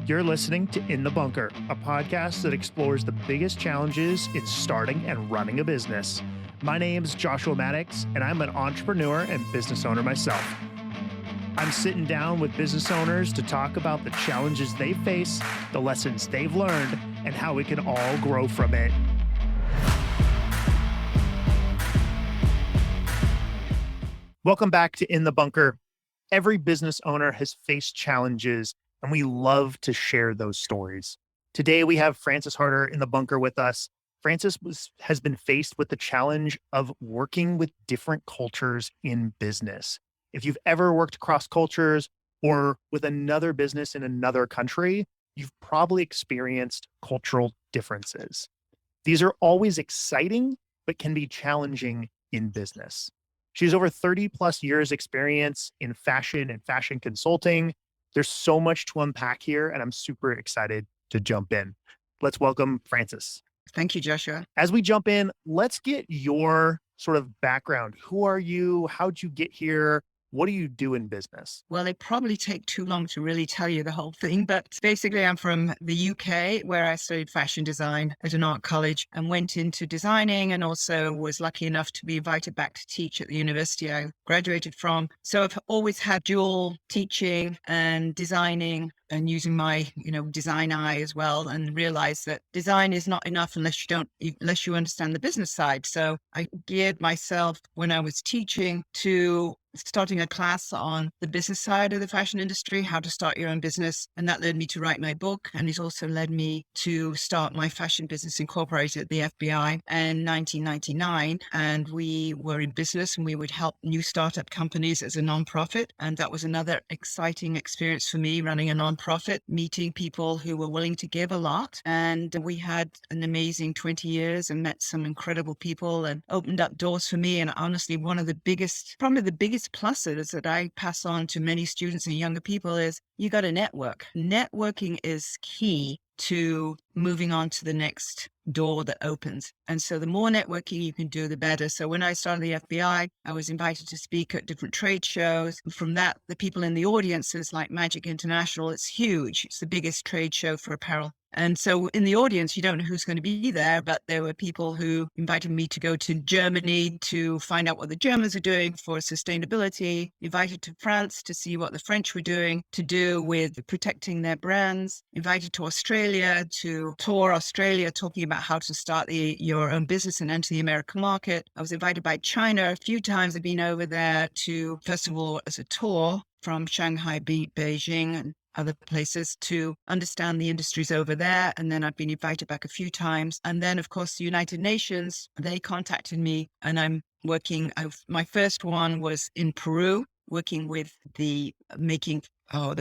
You're listening to In the Bunker, a podcast that explores the biggest challenges in starting and running a business. My name is Joshua Maddux, and I'm an entrepreneur and business owner myself. I'm sitting down with business owners to talk about the challenges they face, the lessons they've learned, and how we can all grow from it. Welcome back to In the Bunker. Every business owner has faced challenges, and we love to share those stories. Today, we have Frances Harder in the bunker with us. Frances has been faced with the challenge of working with different cultures in business. If you've ever worked across cultures or with another business in another country, you've probably experienced cultural differences. These are always exciting, but can be challenging in business. She has over 30 plus years experience in fashion and fashion consulting. There's so much to unpack here, and I'm super excited to jump in. Let's welcome Frances. Thank you, Joshua. As we jump in, let's get your sort of background. Who are you? How'd you get here? What do you do in business? Well, it probably take too long to really tell you the whole thing, but basically I'm from the UK, where I studied fashion design at an art college and went into designing, and also was lucky enough to be invited back to teach at the university I graduated from. So I've always had dual teaching and designing, and using my, design eye as well, and realized that design is not enough unless you understand the business side. So I geared myself when I was teaching to starting a class on the business side of the fashion industry, how to start your own business. And that led me to write my book. And it also led me to start my fashion business incorporated at the FBI in 1999. And we were in business and we would help new startup companies as a nonprofit. And that was another exciting experience for me, running a nonprofit, meeting people who were willing to give a lot. And we had an amazing 20 years and met some incredible people and opened up doors for me. And honestly, probably the biggest pluses that I pass on to many students and younger people is you got to network. Networking is key to moving on to the next door that opens. And so the more networking you can do, the better. So when I started the FBI, I was invited to speak at different trade shows. From that, the people in the audiences like Magic International, it's huge. It's the biggest trade show for apparel. And so in the audience, you don't know who's going to be there, but there were people who invited me to go to Germany to find out what the Germans are doing for sustainability, invited to France to see what the French were doing to do with protecting their brands, invited to Australia to tour Australia, talking about how to start your own business and enter the American market. I was invited by China a few times. I've been over there to, first of all, as a tour from Shanghai, Beijing, and other places to understand the industries over there. And then I've been invited back a few times. And then, of course, the United Nations, they contacted me, and I'm working. My first one was in Peru, working with they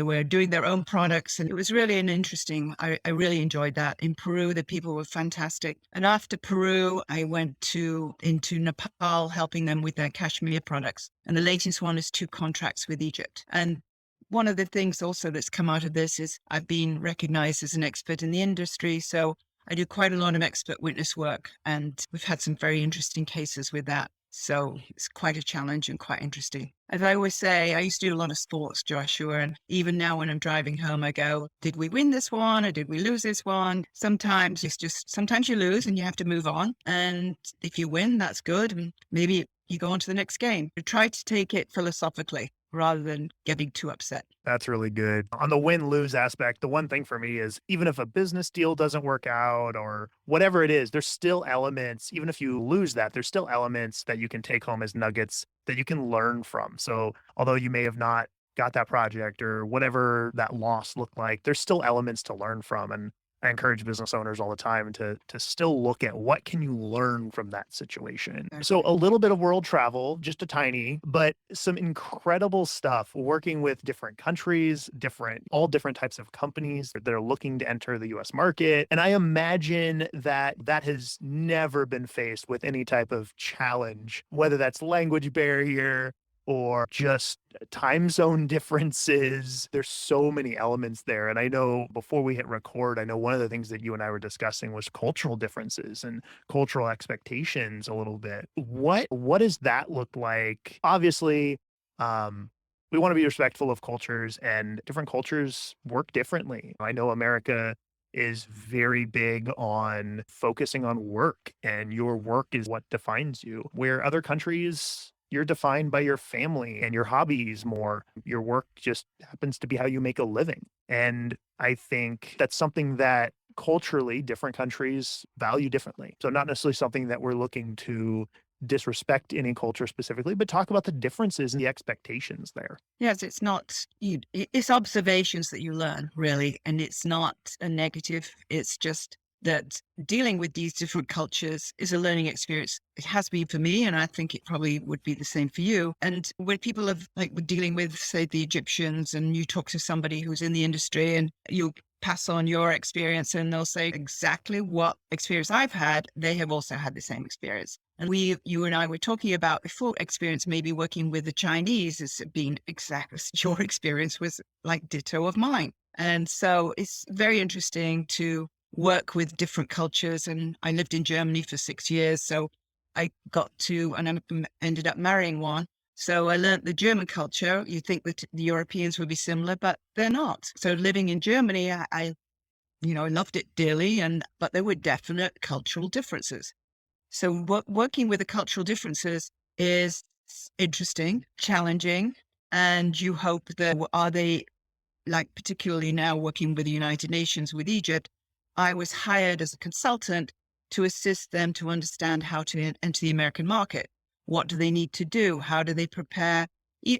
were doing their own products. And it was really I really enjoyed that. In Peru, the people were fantastic. And after Peru, I went into Nepal, helping them with their Cashmere products. And the latest one is 2 contracts with Egypt. And one of the things also that's come out of this is I've been recognized as an expert in the industry. So I do quite a lot of expert witness work, and we've had some very interesting cases with that. So it's quite a challenge and quite interesting. As I always say, I used to do a lot of sports, Joshua, and even now when I'm driving home, I go, did we win this one or did we lose this one? Sometimes you lose and you have to move on. And if you win, that's good. And maybe you go on to the next game. But try to take it philosophically rather than getting too upset. That's really good. On the win-lose aspect, the one thing for me is even if a business deal doesn't work out or whatever it is, there's still elements, even if you lose that, there's still elements that you can take home as nuggets that you can learn from. So although you may have not got that project or whatever that loss looked like, there's still elements to learn from. And I encourage business owners all the time to still look at what can you learn from that situation. So a little bit of world travel, just a tiny, but some incredible stuff working with different countries, all different types of companies that are looking to enter the US market. And I imagine that has never been faced with any type of challenge, whether that's language barrier or just time zone differences. There's so many elements there. And I know before we hit record, I know one of the things that you and I were discussing was cultural differences and cultural expectations a little bit. What does that look like? Obviously, we want to be respectful of cultures, and different cultures work differently. I know America is very big on focusing on work, and your work is what defines you. Where other countries, you're defined by your family and your hobbies more. Your work just happens to be how you make a living. And I think that's something that culturally different countries value differently. So not necessarily something that we're looking to disrespect any culture specifically, but talk about the differences and the expectations there. Yes, it's not, it's observations that you learn, really. And it's not a negative. It's just that dealing with these different cultures is a learning experience. It has been for me, and I think it probably would be the same for you. And when people have like we're dealing with, say, the Egyptians, and you talk to somebody who's in the industry and you pass on your experience and they'll say exactly what experience I've had, they have also had the same experience. And you and I were talking about before experience, maybe working with the Chinese has been exactly your experience was like ditto of mine. And so it's very interesting to work with different cultures. And I lived in Germany for 6 years. So I got to, and I ended up marrying one. So I learned the German culture. You think that the Europeans would be similar, but they're not. So living in Germany, I loved it dearly, but there were definite cultural differences. So working with the cultural differences is interesting, challenging, and you hope that are they like particularly now working with the United Nations with Egypt, I was hired as a consultant to assist them to understand how to enter the American market. What do they need to do? How do they prepare?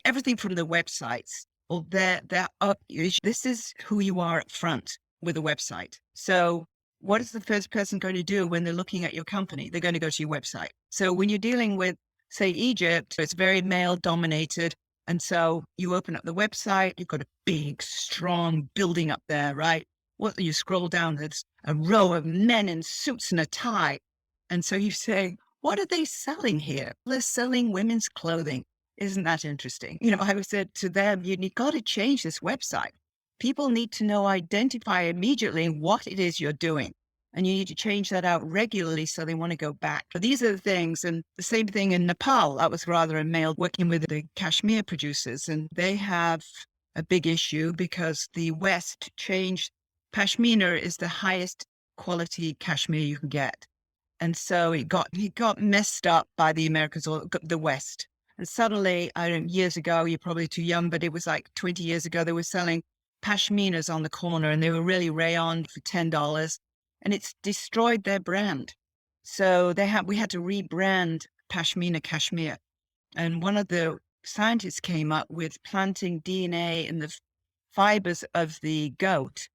Everything from the websites. Well, they're up. This is who you are up front with a website. So what is the first person going to do when they're looking at your company? They're going to go to your website. So when you're dealing with, say, Egypt, it's very male dominated. And so you open up the website, you've got a big, strong building up there, right? Well, you scroll down, there's a row of men in suits and a tie. And so you say, what are they selling here? They're selling women's clothing. Isn't that interesting? I said to them, you've got to change this website. People need to know, identify immediately what it is you're doing. And you need to change that out regularly so they want to go back. But these are the things. And the same thing in Nepal. That was rather a male working with the Cashmere producers. And they have a big issue because the West changed. Pashmina is the highest quality cashmere you can get. And so it got messed up by the Americans or the West. And suddenly, I don't know, years ago, you're probably too young, but it was like 20 years ago, they were selling pashminas on the corner and they were really rayon for $10. And it's destroyed their brand. So we had to rebrand Pashmina Cashmere. And one of the scientists came up with planting DNA in the fibers of the goat.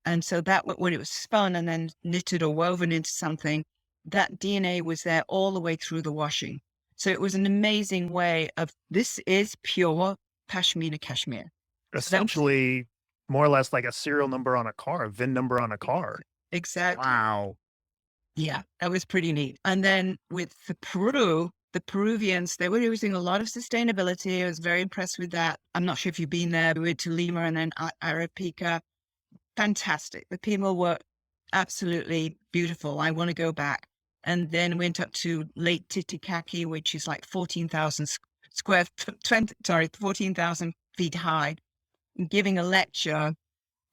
And so that when it was spun and then knitted or woven into something, that DNA was there all the way through the washing. So it was an amazing way of, this is pure Pashmina Cashmere. Essentially, more or less like a serial number on a car, a VIN number on a car. Exactly. Wow. Yeah, that was pretty neat. And then with the Peruvians, they were using a lot of sustainability. I was very impressed with that. I'm not sure if you've been there. We went to Lima and then Arequipa. Fantastic. The people were absolutely beautiful. I want to go back. And then went up to Lake Titicaca, which is like 14,000 14,000 feet high, giving a lecture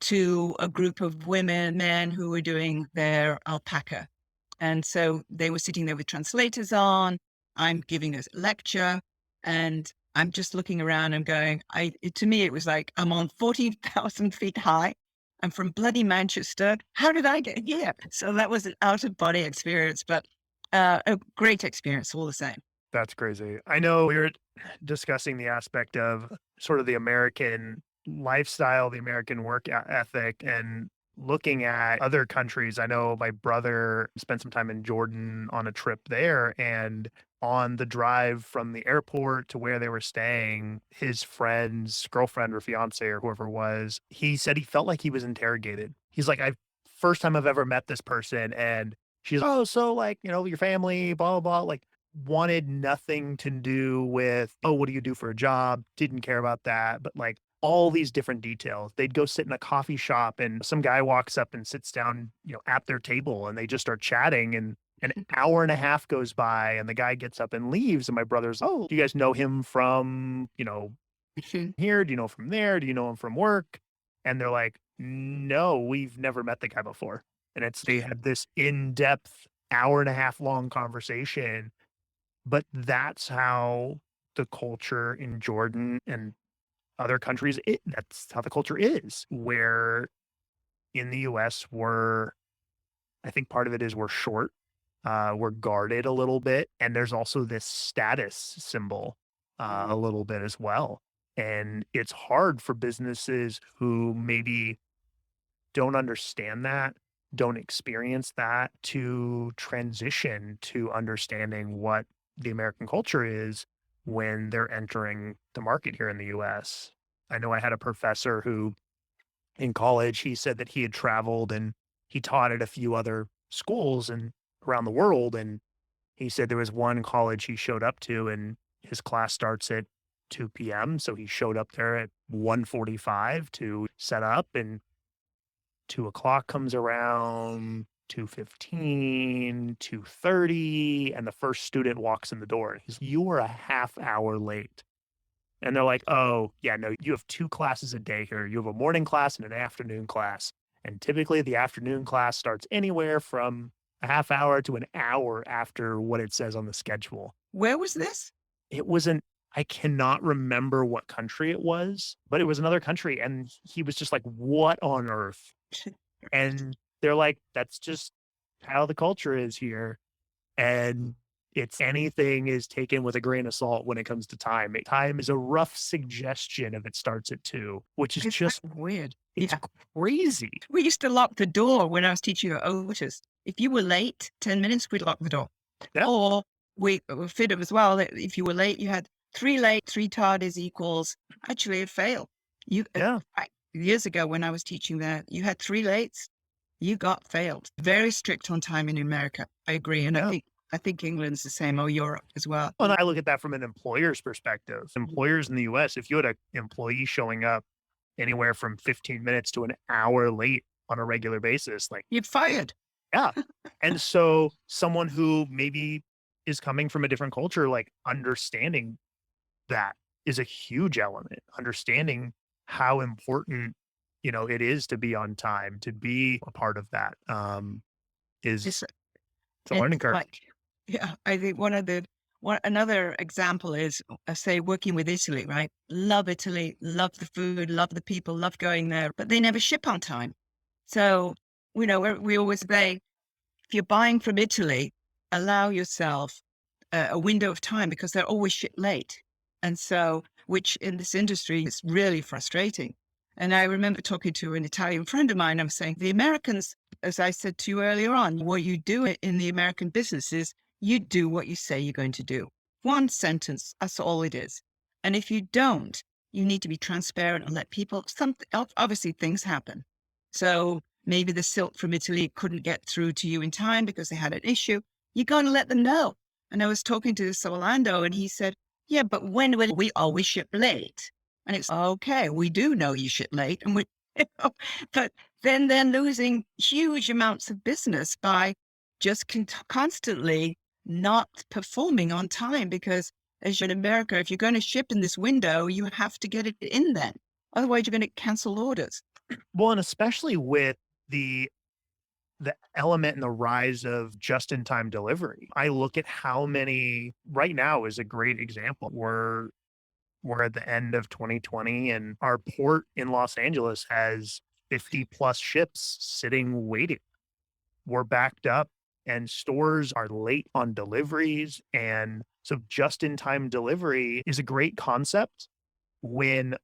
to a group of men who were doing their alpaca. And so they were sitting there with translators on. I'm giving a lecture and I'm just looking around and going, to me, it was like, I'm on 14,000 feet high. I'm from bloody Manchester. How did I get here? So that was an out of body experience, but a great experience all the same. That's crazy. I know we were discussing the aspect of sort of the American lifestyle, the American work ethic, and looking at other countries. I know my brother spent some time in Jordan on a trip there, and on the drive from the airport to where they were staying, his friend's girlfriend or fiance or whoever it was, he said he felt like he was interrogated. He's like, first time I've ever met this person. And she's, oh, so like, your family, blah, blah, blah. Like, wanted nothing to do with, oh, what do you do for a job? Didn't care about that. But like all these different details. They'd go sit in a coffee shop and some guy walks up and sits down, at their table and they just start chatting and an hour and a half goes by and the guy gets up and leaves. And my brother's, oh, do you guys know him from, here? Do you know from there? Do you know him from work? And they're like, no, we've never met the guy before. And they had this in-depth hour and a half long conversation, but that's how the culture in Jordan and other countries, that's how the culture is. Where in the US, I think part of it is we're short, we're guarded a little bit, and there's also this status symbol a little bit as well. And it's hard for businesses who maybe don't understand that, don't experience that, to transition to understanding what the American culture is when they're entering the market here in the US. I know I had a professor who in college, he said that he had traveled and he taught at a few other schools and around the world. And he said there was one college he showed up to and his class starts at 2 p.m. So he showed up there at 1:45 to set up, and 2 o'clock comes around, 2:15, 2:30, and the first student walks in the door. He's, you were a half hour late. And they're like, "Oh, yeah, no, you have 2 classes a day here. You have a morning class and an afternoon class. And typically the afternoon class starts anywhere from a half hour to an hour after what it says on the schedule." Where was this? It wasn't, I cannot remember what country it was, but it was another country, and he was just like, "What on earth?" And they're like, "That's just how the culture is here." And it's anything is taken with a grain of salt when it comes to time. Time is a rough suggestion if it starts at 2, which is Is that just, weird? it's Yeah. crazy. We used to lock the door when I was teaching at Otis. If you were late 10 minutes, we'd lock the door. Yeah, Or we were fit as well. That if you were late, you had 3 late, 3 tardies equals actually a fail. You yeah, years ago when I was teaching there, you had 3 lates, you got failed. Very strict on time in America. I agree, and yeah. I think England's the same, or Europe as well. Well, and I look at that from an employer's perspective. Employers in the US, if you had an employee showing up anywhere from 15 minutes to an hour late on a regular basis, like, You're fired. yeah. And so someone who maybe is coming from a different culture, like understanding that is a huge element. Understanding how important, it is to be on time, to be a part of that, is It's it's a learning it's curve. like yeah, I think another example is, say, working with Italy, right? Love Italy, love the food, love the people, love going there, but they never ship on time. So, we always say, if you're buying from Italy, allow yourself a window of time because they're always shipped late. And so, which in this industry is really frustrating. And I remember talking to an Italian friend of mine. I'm saying the Americans, as I said to you earlier on, what you do in the American business is you do what you say you're going to do. One sentence, that's all it is. And if you don't, you need to be transparent and let people, obviously things happen. So maybe the silk from Italy couldn't get through to you in time because they had an issue. You're going to let them know. And I was talking to this Orlando and he said, yeah, but when will we always ship late? And it's okay. We do know you ship late and you know, but then they're losing huge amounts of business by just constantly not performing on time because as you're in America, if you're going to ship in this window, you have to get it in then. Otherwise you're going to cancel orders. Well, and especially with the element and the rise of just-in-time delivery. I look at how many right now is a great example. We're at the end of 2020 and our port in Los Angeles has 50 plus ships sitting waiting. We're backed up and stores are late on deliveries. And so just-in-time delivery is a great concept when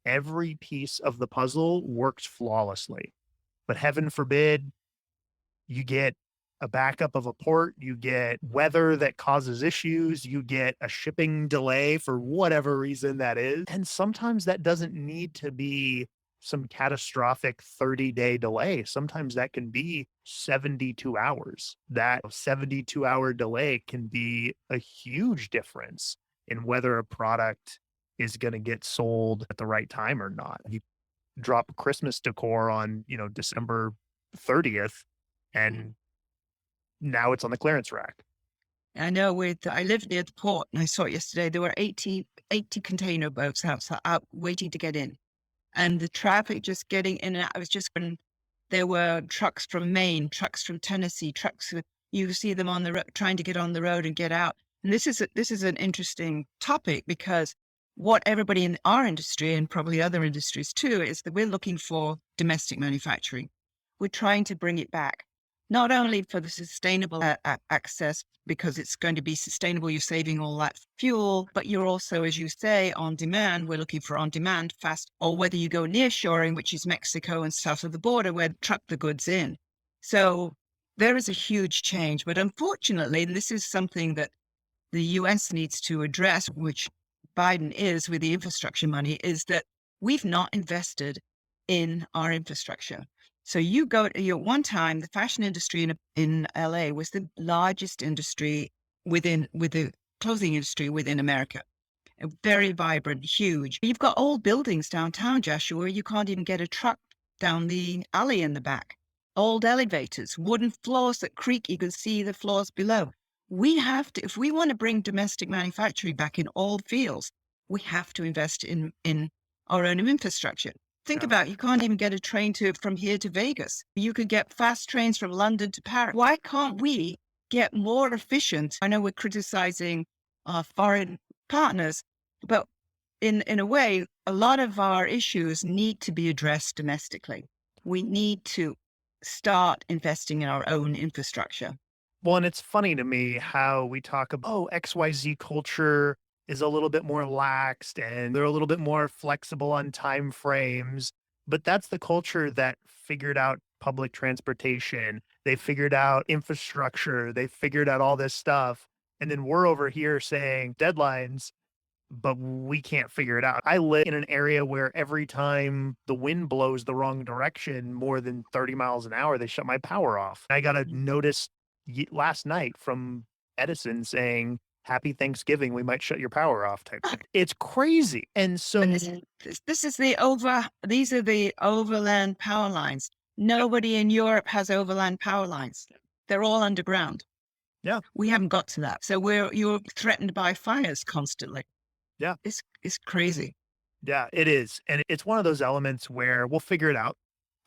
every piece of the puzzle works flawlessly. But heaven forbid you get a backup of a port, you get weather that causes issues, you get a shipping delay for whatever reason that is. And sometimes that doesn't need to be some catastrophic 30-day delay. Sometimes that can be 72 hours. That 72-hour delay can be a huge difference in whether a product is going to get sold at the right time or not. You drop Christmas decor on, December 30th and now it's on the clearance rack. I know I lived near the port and I saw it yesterday. There were 80 container boats out waiting to get in. And the traffic just getting in and out. It was just when there were trucks from Maine, trucks from Tennessee, you see them on the road, trying to get on the road and get out. And this is an interesting topic, because what everybody in our industry, and probably other industries too, is that we're looking for domestic manufacturing. We're trying to bring it back, not only for the sustainable access, because it's going to be sustainable, you're saving all that fuel, but you're also, as you say, on demand. We're looking for on demand, fast, or whether you go near shoring, which is Mexico and south of the border, where they truck the goods in. So there is a huge change. But unfortunately, this is something that the US needs to address, which Biden is with the infrastructure money, is that we've not invested in our infrastructure. So you go to one time, the fashion industry in LA was the largest industry with the clothing industry within America. Very vibrant, huge. You've got old buildings downtown, Joshua, where you can't even get a truck down the alley in the back. Old elevators, wooden floors that creak, you can see the floors below. We have to, if we want to bring domestic manufacturing back in all fields, we have to invest in our own infrastructure. Think Yeah. about it, you can't even get a train from here to Vegas. You could get fast trains from London to Paris. Why can't we get more efficient? I know we're criticizing our foreign partners, but in a way, a lot of our issues need to be addressed domestically. We need to start investing in our own infrastructure. Well, and it's funny to me how we talk about, oh, XYZ culture is a little bit more laxed and they're a little bit more flexible on time frames. But that's the culture that figured out public transportation. They figured out infrastructure. They figured out all this stuff. And then we're over here saying deadlines, but we can't figure it out. I live in an area where every time the wind blows the wrong direction more than 30 miles an hour, they shut my power off. I got a notice last night from Edison saying, "Happy Thanksgiving, we might shut your power off," type thing. It's crazy. And so And these are the overland power lines. Nobody in Europe has overland power lines. They're all underground. yeah, We haven't got to that. So you're threatened by fires constantly. yeah, It's crazy. yeah, it is. And it's one of those elements where we'll figure it out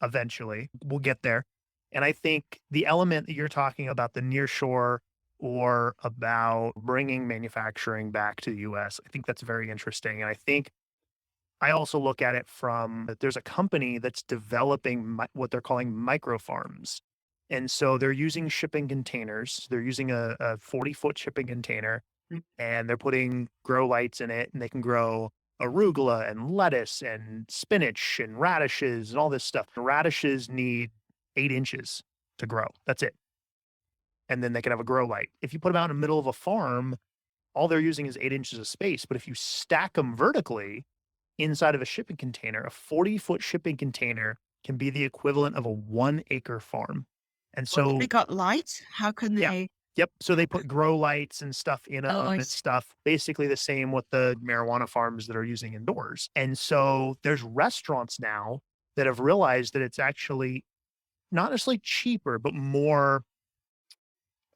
eventually. We'll get there. And I think the element that you're talking about, the near shore or about bringing manufacturing back to the US, I think that's very interesting. And I think I also look at it from there's a company that's developing what they're calling micro farms. And so they're using shipping containers. They're using a 40-foot shipping container Mm. and they're putting grow lights in it and they can grow arugula and lettuce and spinach and radishes and all this stuff. The radishes need 8 inches to grow. That's it. And then they can have a grow light. If you put them out in the middle of a farm, all they're using is 8 inches of space. But if you stack them vertically inside of a shipping container, a 40-foot shipping container can be the equivalent of a 1 acre farm. And Well, so, they got lights. How can yeah, they? yep. So they put grow lights and stuff in Oh, them I and see. stuff, basically the same with the marijuana farms that are using indoors. And so there's restaurants now that have realized that it's actually not necessarily cheaper, but more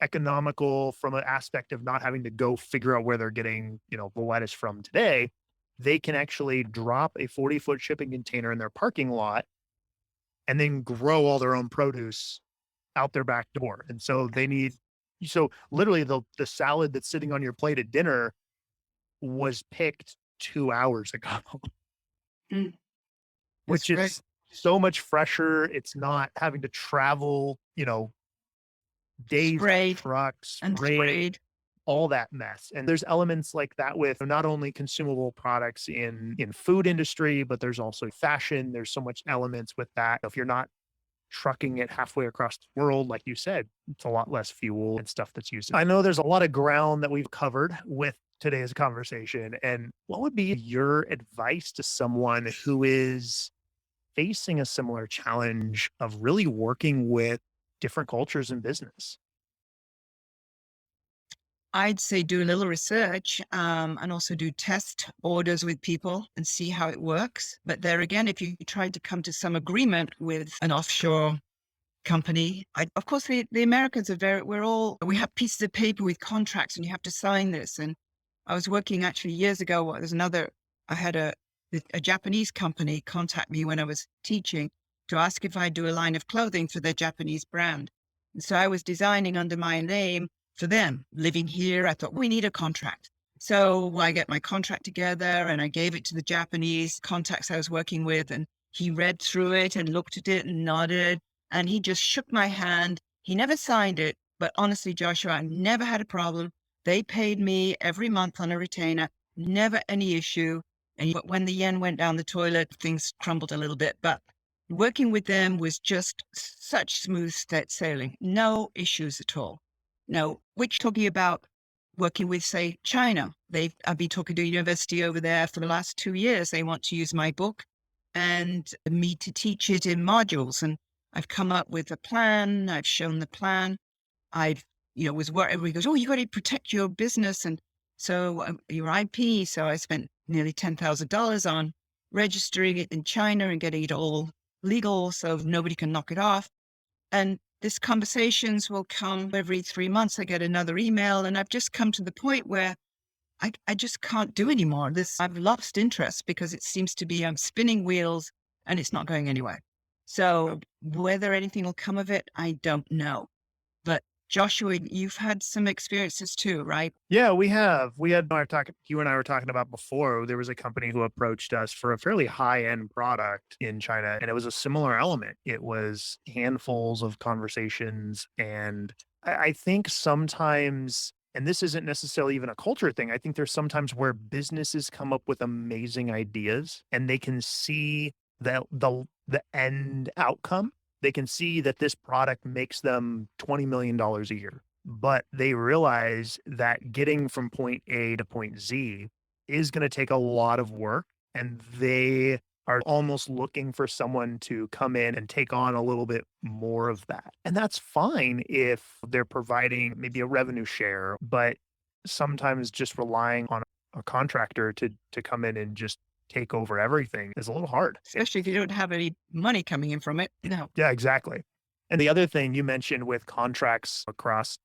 economical from an aspect of not having to go figure out where they're getting, the lettuce from today. They can actually drop a 40-foot shipping container in their parking lot and then grow all their own produce out their back door. And so so literally the salad that's sitting on your plate at dinner was picked 2 hours ago, Mm, that's which great. is so much fresher. It's not having to travel, days, Sprayed trucks, and rain, sprayed. all that mess. And there's elements like that with not only consumable products in food industry, but there's also fashion. There's so much elements with that. If you're not trucking it halfway across the world, like you said, it's a lot less fuel and stuff that's used. I know there's a lot of ground that we've covered with today's conversation. And what would be your advice to someone who is facing a similar challenge of really working with different cultures in business? I'd say do a little research, and also do test orders with people and see how it works. But there again, if you try to come to some agreement with an offshore company, of course, the Americans are we have pieces of paper with contracts and you have to sign this. And I was working actually years ago. I had a Japanese company contact me when I was teaching to ask if I'd do a line of clothing for their Japanese brand. And so I was designing under my name for them. Living here, I thought we need a contract. So I get my contract together and I gave it to the Japanese contacts I was working with. And he read through it and looked at it and nodded. And he just shook my hand. He never signed it. But honestly, Joshua, I never had a problem. They paid me every month on a retainer, never any issue. But when the yen went down the toilet, things crumbled a little bit. But working with them was just such smooth sailing, no issues at all. Now, which talking about working with, say, China, I've been talking to a university over there for the last 2 years. They want to use my book and me to teach it in modules. And I've come up with a plan. I've shown the plan. I've, was where everybody goes, oh, you got to protect your business. And so your IP. So I spent nearly $10,000 on registering it in China and getting it all legal so nobody can knock it off. And these conversations will come every 3 months. I get another email, and I've just come to the point where I just can't do anymore. I've lost interest because it seems to be I'm spinning wheels and it's not going anywhere. So whether anything will come of it, I don't know. But Joshua, you've had some experiences too, right? Yeah, we have. We had you and I were talking about before. There was a company who approached us for a fairly high-end product in China, and it was a similar element. It was handfuls of conversations. And I think sometimes, and this isn't necessarily even a culture thing, I think there's sometimes where businesses come up with amazing ideas and they can see the end outcome. They can see that this product makes them $20 million a year, but they realize that getting from point A to point Z is going to take a lot of work. And they are almost looking for someone to come in and take on a little bit more of that. And that's fine if they're providing maybe a revenue share, but sometimes just relying on a contractor to come in and just take over everything is a little hard. Especially if you don't have any money coming in from it. No. Yeah, exactly. And the other thing you mentioned with contracts across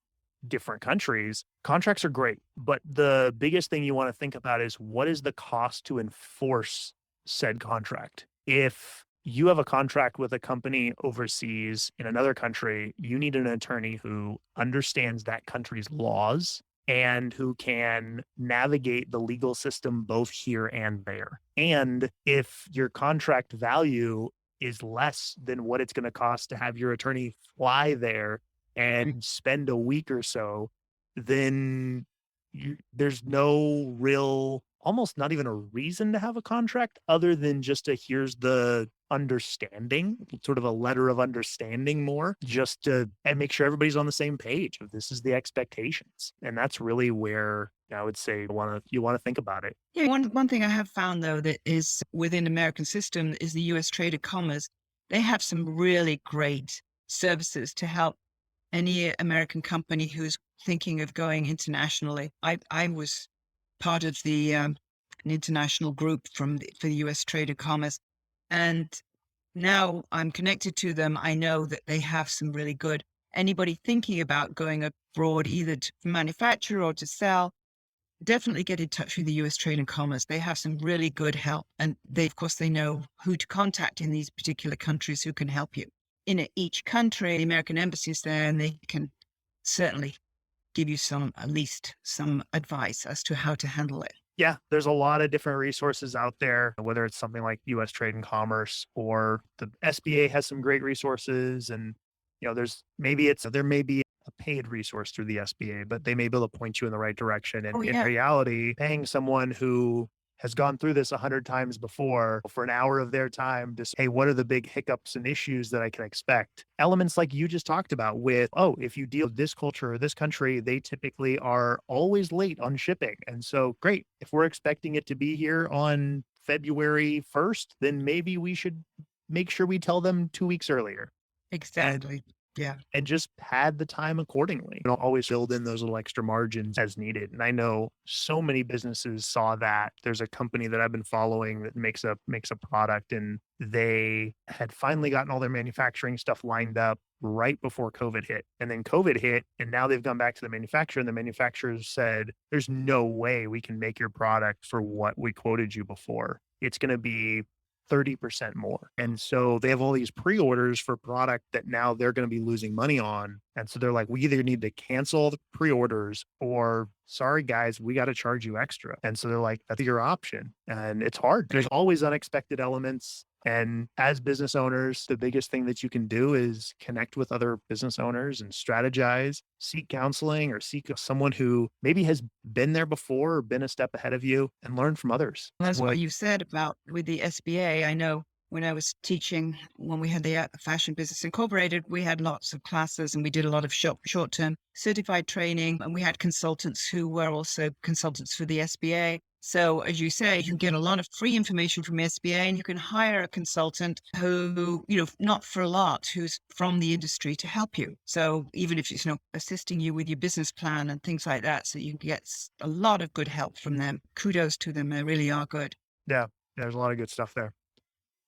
different countries, contracts are great, but the biggest thing you want to think about is what is the cost to enforce said contract? If you have a contract with a company overseas in another country, you need an attorney who understands that country's laws and who can navigate the legal system both here and there. And if your contract value is less than what it's going to cost to have your attorney fly there and spend a week or so, then there's no real, almost not even a reason to have a contract other than just here's the understanding, sort of a letter of understanding more, just to and make sure everybody's on the same page of this is the expectations. And that's really where I would say you want to think about it. Yeah, one thing I have found though that is within American system is the U.S. Trade and Commerce. They have some really great services to help any American company who's thinking of going internationally. I was part of an international group for the U.S. Trade and Commerce, and now I'm connected to them. I know that they have some really good. Anybody thinking about going abroad, either to manufacture or to sell, definitely get in touch with the U.S. Trade and Commerce. They have some really good help. And of course, they know who to contact in these particular countries who can help you. In each country, the American embassy is there and they can certainly give you at least some advice as to how to handle it. Yeah, there's a lot of different resources out there, whether it's something like US Trade and Commerce or the SBA has some great resources. And, there may be a paid resource through the SBA, but they may be able to point you in the right direction. And Oh, in yeah. reality, paying someone who has gone through this 100 times before for an hour of their time to say, hey, what are the big hiccups and issues that I can expect? Elements like you just talked about with, oh, if you deal with this culture or this country, they typically are always late on shipping. And so great. If we're expecting it to be here on February 1st, then maybe we should make sure we tell them 2 weeks earlier. Exactly. Yeah. and just pad the time accordingly. You know, always build in those little extra margins as needed. And I know so many businesses saw that. There's a company that I've been following that makes a product, and they had finally gotten all their manufacturing stuff lined up right before COVID hit. And then COVID hit, and now they've gone back to the manufacturer, and the manufacturers said, there's no way we can make your product for what we quoted you before. It's going to be 30% more. And so they have all these pre-orders for product that now they're going to be losing money on. And so they're like, we either need to cancel the pre-orders or sorry guys, we got to charge you extra. And so they're like, that's your option. And it's hard. There's always unexpected elements. And as business owners, the biggest thing that you can do is connect with other business owners and strategize, seek counseling or seek someone who maybe has been there before or been a step ahead of you and learn from others. That's Well, what you said about with the SBA. I know when I was teaching, when we had the Fashion Business Incorporated, we had lots of classes and we did a lot of short-term certified training. And we had consultants who were also consultants for the SBA. So as you say, you can get a lot of free information from SBA and you can hire a consultant who, not for a lot, who's from the industry to help you. So even if it's, assisting you with your business plan and things like that, so you can get a lot of good help from them. Kudos to them. They really are good. yeah, there's a lot of good stuff there.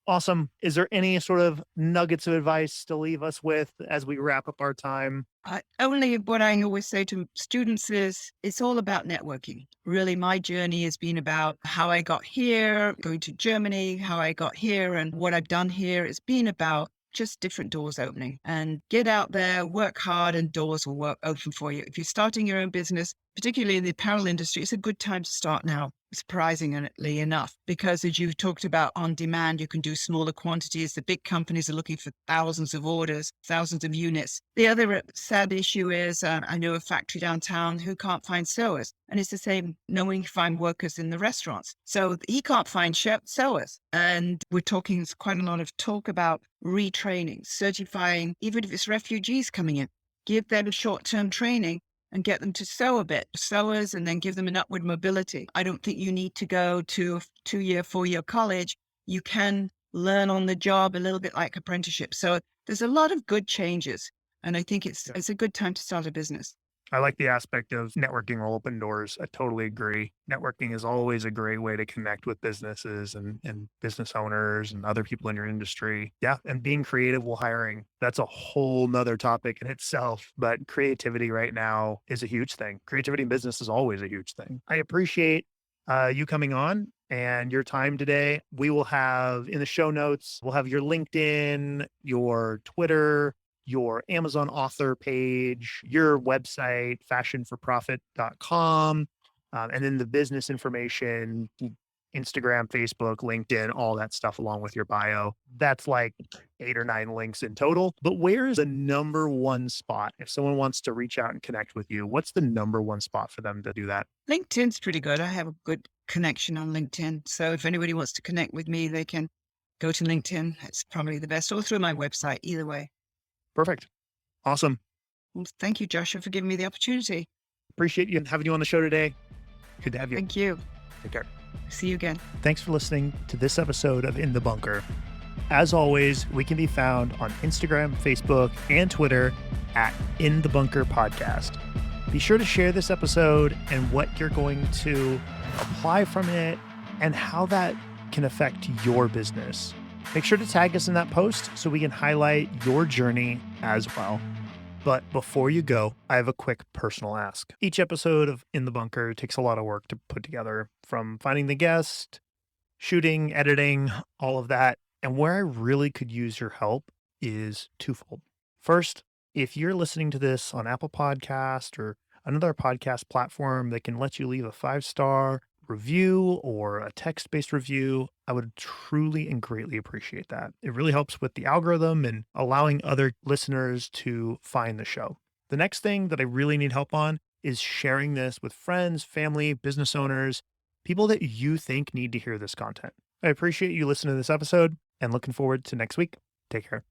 Awesome. Is there any sort of nuggets of advice to leave us with as we wrap up our time? Only what I always say to students is it's all about networking. Really, my journey has been about how I got here, going to Germany, how I got here, and what I've done here. It's been about just different doors opening and get out there, work hard, and doors will open for you. If you're starting your own business, particularly in the apparel industry, it's a good time to start now, surprisingly enough, because as you talked about on demand, you can do smaller quantities. The big companies are looking for thousands of orders, thousands of units. The other sad issue is I know a factory downtown who can't find sewers. And it's the same knowing you find workers in the restaurants. So he can't find sewers. And we're talking quite a lot of talk about retraining, certifying, even if it's refugees coming in, give them a short-term training and get them to sew a bit, sewers, and then give them an upward mobility. I don't think you need to go to a 2-year, 4-year college. You can learn on the job a little bit like apprenticeship. So there's a lot of good changes. And I think it's a good time to start a business. I like the aspect of networking will open doors. I totally agree. Networking is always a great way to connect with businesses and business owners and other people in your industry. Yeah. And being creative while hiring, that's a whole nother topic in itself. But creativity right now is a huge thing. Creativity in business is always a huge thing. I appreciate you coming on and your time today. We will have in the show notes, we'll have your LinkedIn, your Twitter, your Amazon author page, your website, fashionforprofit.com, and then the business information, Instagram, Facebook, LinkedIn, all that stuff along with your bio. That's like 8 or 9 links in total. But where is the number one spot? If someone wants to reach out and connect with you, what's the number one spot for them to do that? LinkedIn's pretty good. I have a good connection on LinkedIn. So if anybody wants to connect with me, they can go to LinkedIn. It's probably the best, or through my website, either way. Perfect. Awesome. Well, thank you, Joshua, for giving me the opportunity. Appreciate you having you on the show today. Good to have you. Thank you. Take care. See you again. Thanks for listening to this episode of In the Bunker. As always, we can be found on Instagram, Facebook, and Twitter at In the Bunker Podcast. Be sure to share this episode and what you're going to apply from it and how that can affect your business. Make sure to tag us in that post so we can highlight your journey as well. But before you go, I have a quick personal ask. Each episode of In the Bunker takes a lot of work to put together, from finding the guest, shooting, editing, all of that. And where I really could use your help is twofold. First, if you're listening to this on Apple Podcast or another podcast platform that can let you leave a 5-star review or a text-based review, I would truly and greatly appreciate that. It really helps with the algorithm and allowing other listeners to find the show. The next thing that I really need help on is sharing this with friends, family, business owners, people that you think need to hear this content. I appreciate you listening to this episode and looking forward to next week. Take care.